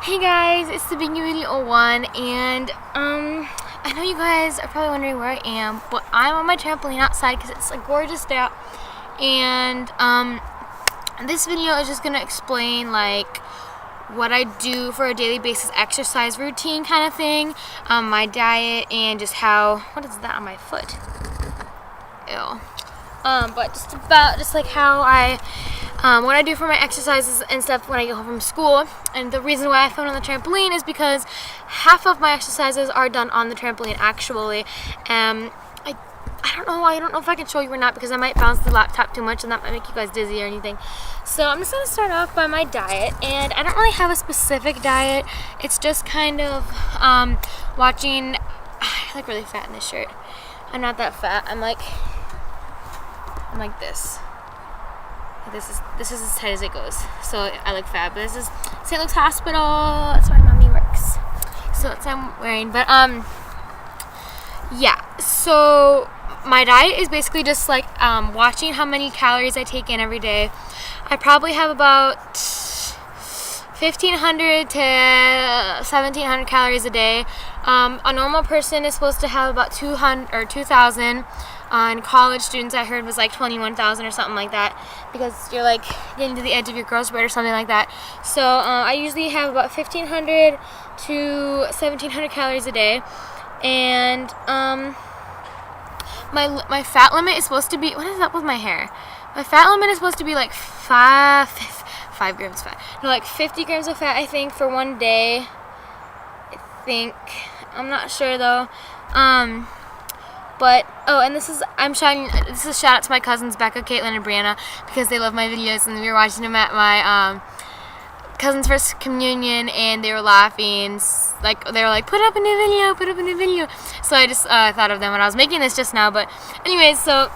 Hey guys, it's the Bingy Video 01 and I know you guys are probably wondering where I am, but I'm on my trampoline outside because it's a gorgeous day out. And this video is just gonna explain like what I do for a daily basis exercise routine kind of thing, my diet, and just how, what is that on my foot? Ew. But just like how I what I do for my exercises and stuff when I get home from school. And the reason why I film on the trampoline is because half of my exercises are done on the trampoline actually. I don't know if I can show you or not because I might bounce the laptop too much and that might make you guys dizzy or anything. So I'm just going to start off by my diet, and I don't really have a specific diet. It's just kind of watching. I look really fat in this shirt. I'm not that fat. I'm like this. This is as tight as it goes. So I look fat, but this is St. Luke's Hospital. That's where mommy works. So that's what I'm wearing. But yeah. So my diet is basically just like watching how many calories I take in every day. I probably have about 1,500 to 1,700 calories a day. A normal person is supposed to have about 200 or 2,000. And college students, I heard, was like 21,000 or something like that, because you're like getting to the edge of your growth rate or something like that. So I usually have about 1,500 to 1,700 calories a day, and my fat limit is supposed to be, what is up with my hair? My fat limit is supposed to be like 5 grams fat. No, like 50 grams of fat, I think, for one day. I think. I'm not sure though. But and this is a shout out to my cousins Becca, Caitlin, and Brianna, because they love my videos and we were watching them at my cousin's first communion, and they were laughing, like they were like, put up a new video. So I just thought of them when I was making this just now. But anyways, so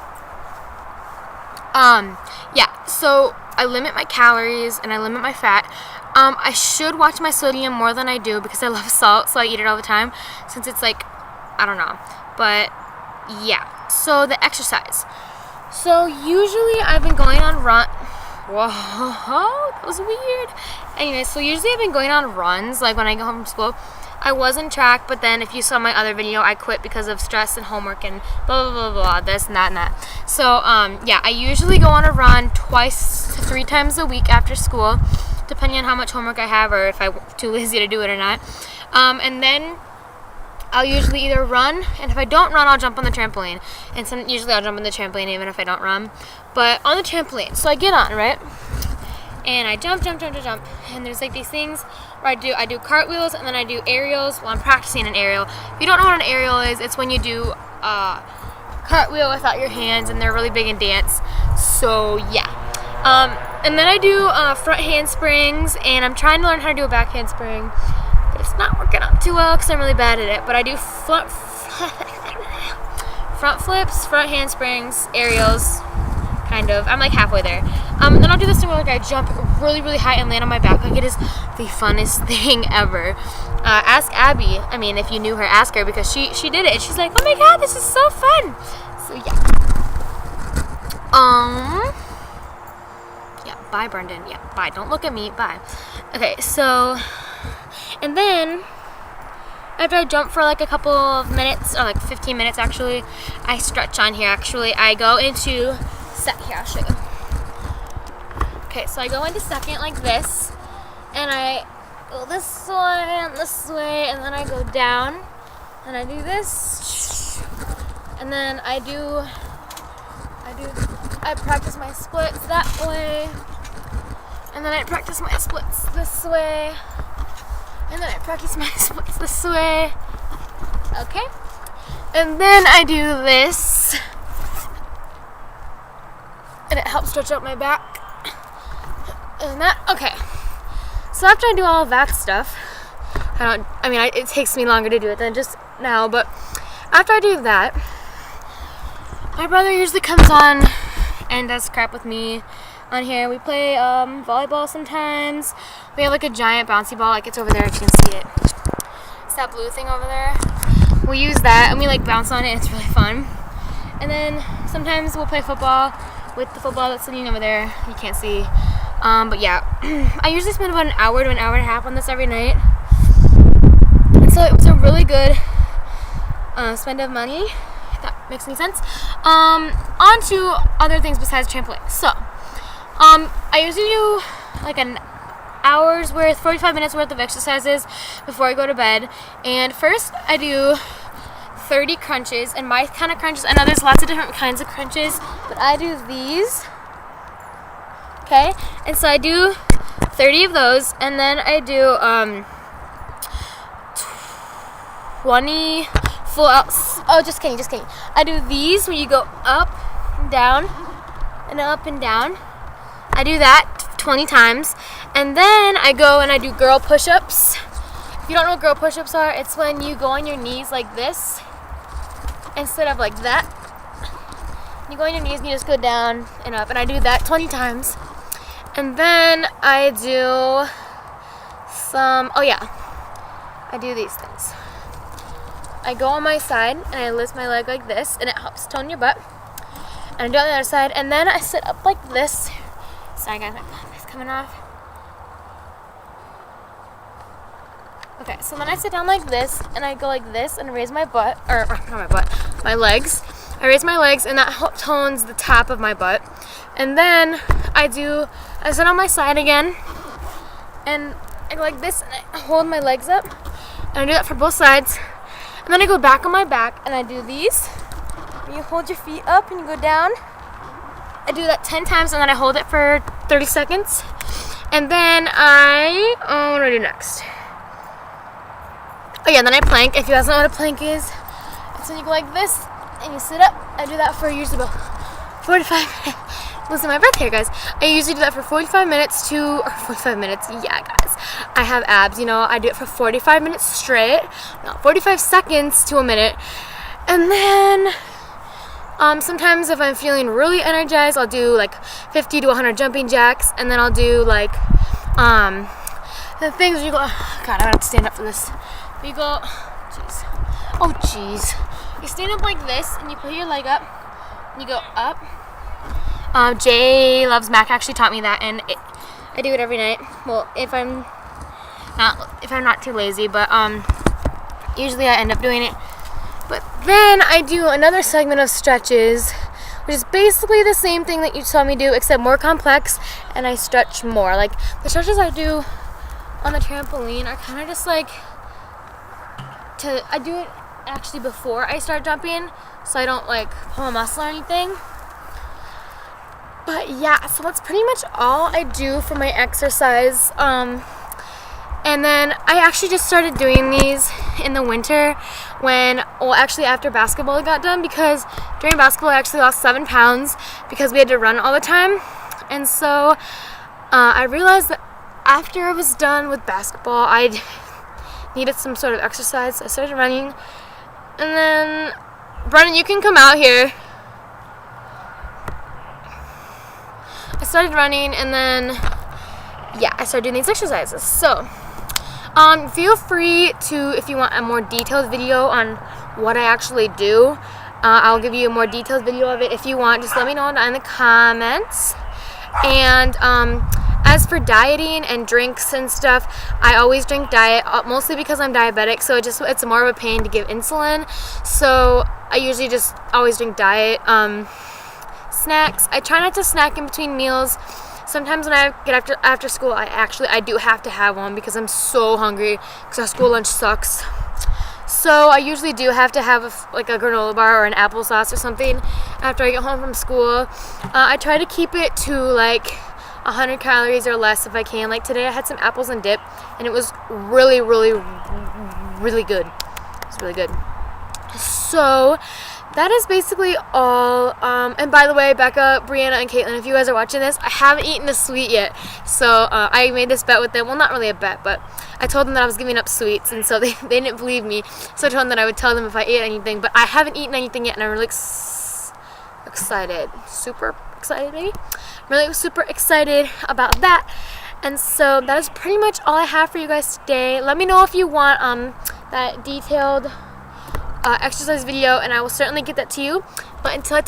yeah, so I limit my calories and I limit my fat. I should watch my sodium more than I do because I love salt, so I eat it all the time, since it's like, I don't know, but yeah. So the exercise. So usually I've been going on Whoa, that was weird. Anyway, so usually I've been going on runs, like when I go home from school. I was in track, but then if you saw my other video, I quit because of stress and homework and blah, blah, blah, blah, this and that and that. So, yeah, I usually go on a run 2 to 3 times a week after school, depending on how much homework I have or if I'm too lazy to do it or not. And then I'll usually either run, and if I don't run, I'll jump on the trampoline. And usually I'll jump on the trampoline even if I don't run. But on the trampoline, so I get on, right? And I jump. And there's like these things where I do cartwheels, and then I do aerials. Well, I'm practicing an aerial. If you don't know what an aerial is, it's when you do cartwheel without your hands, and they're really big in dance. So yeah. And then I do front handsprings, and I'm trying to learn how to do a back handspring. It's not working out too well because I'm really bad at it, but I do front flips, front handsprings, aerials, kind of. I'm like halfway there. Then I'll do this thing where like I jump really, really high and land on my back. Like, it is the funnest thing ever. Ask Abby. I mean, if you knew her, ask her, because she did it. And she's like, oh my god, this is so fun. So yeah. Yeah. Bye, Brendan. Yeah. Bye. Don't look at me. Bye. Okay. So. And then, after I jump for like a couple of minutes, or like 15 minutes actually, I stretch on here actually. I go into here, I'll show you. Okay, so I go into second like this, and I go this way, and then I go down, and I do this, and then I practice my splits that way, and then I practice my splits this way. And then I practice my splits this way. Okay. And then I do this. And it helps stretch out my back. And that, okay. So after I do all of that stuff, it takes me longer to do it than just now, but after I do that, my brother usually comes on and does crap with me on here. We play volleyball sometimes. We have like a giant bouncy ball, like it's over there, if you can see it. It's that blue thing over there. We use that and we like bounce on it, and it's really fun. And then sometimes we'll play football with the football that's sitting over there. You can't see. But yeah, I usually spend about an hour to an hour and a half on this every night. And so it was a really good spend of money, if that makes any sense. On to other things besides trampoline. So, I usually do like an hour's worth, 45 minutes worth of exercises before I go to bed. And first I do 30 crunches, and my kind of crunches, I know there's lots of different kinds of crunches, but I do these. Okay, and so I do 30 of those, and then I do 20 full out. Oh, just kidding. I do these where you go up and down and up and down. I do that 20 times, and then I go and I do girl push-ups. If you don't know what girl push-ups are, it's when you go on your knees like this instead of like that. You go on your knees and you just go down and up, and I do that 20 times. And then I do some, I do these things. I go on my side and I lift my leg like this, and it helps tone your butt. And I do it on the other side, and then I sit up like this. Sorry guys, my gum is coming off. Okay, so then I sit down like this, and I go like this and raise my butt, or not my butt, my legs. I raise my legs, and that tones the top of my butt. And then I sit on my side again, and I go like this, and I hold my legs up, and I do that for both sides. And then I go back on my back, and I do these. And you hold your feet up, and you go down. I do that 10 times, and then I hold it for 30 seconds. And then what do I do next? Oh yeah, then I plank. If you guys don't know what a plank is, it's when you go like this, and you sit up. I do that for usually about 45 minutes. Losing my breath here, guys. I usually do that for 45 minutes to, or 45 minutes, yeah, guys. I have abs, you know. I do it for 45 minutes straight, not 45 seconds to a minute. And then, sometimes if I'm feeling really energized, I'll do like 50 to 100 jumping jacks, and then I'll do like, the things where you go, oh, God, I have to stand up for this. You go, jeez. You stand up like this, and you put your leg up, and you go up. Jay Loves Mac actually taught me that, and I do it every night. Well, if I'm not too lazy, but usually I end up doing it. But then I do another segment of stretches, which is basically the same thing that you saw me do, except more complex, and I stretch more. Like the stretches I do on the trampoline are kind of just like I do it actually before I start jumping, so I don't like pull a muscle or anything. But yeah, so that's pretty much all I do for my exercise. And then I actually just started doing these in the winter actually after basketball got done, because during basketball I actually lost 7 pounds because we had to run all the time. And so I realized that after I was done with basketball, I needed some sort of exercise. So I started running. And then, Brennan, you can come out here. I started running, and then, yeah, I started doing these exercises. So, feel free to, if you want a more detailed video on what I actually do, I'll give you a more detailed video of it. If you want, just let me know in the comments. And, as for dieting and drinks and stuff, I always drink diet, mostly because I'm diabetic, so it's more of a pain to give insulin. So, I usually just always drink diet. Snacks, I try not to snack in between meals. Sometimes when I get after school, I do have to have one because I'm so hungry, because our school lunch sucks. So I usually do have to have a granola bar or an applesauce or something after I get home from school. I try to keep it to like 100 calories or less if I can. Like today I had some apples and dip, and it was really, really, really good. It's really good. So that is basically all. And by the way, Becca, Brianna, and Caitlin, if you guys are watching this, I haven't eaten a sweet yet. So I made this bet with them. Well, not really a bet, but I told them that I was giving up sweets, and so they didn't believe me. So I told them that I would tell them if I ate anything. But I haven't eaten anything yet, and I'm really excited. Super excited, maybe? I'm really super excited about that. And so that is pretty much all I have for you guys today. Let me know if you want that detailed exercise video, and I will certainly get that to you. But until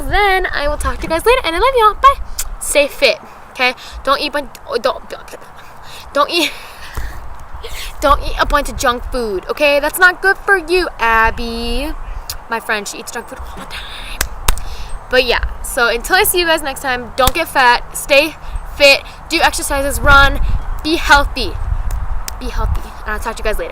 then, I will talk to you guys later, and I love y'all. Bye. Stay fit. Okay? okay? Don't eat a bunch of junk food, okay? That's not good for you, Abby. My friend, she eats junk food all the time. But yeah, so until I see you guys next time, don't get fat, stay fit, do exercises, run, be healthy. Be healthy. And I'll talk to you guys later.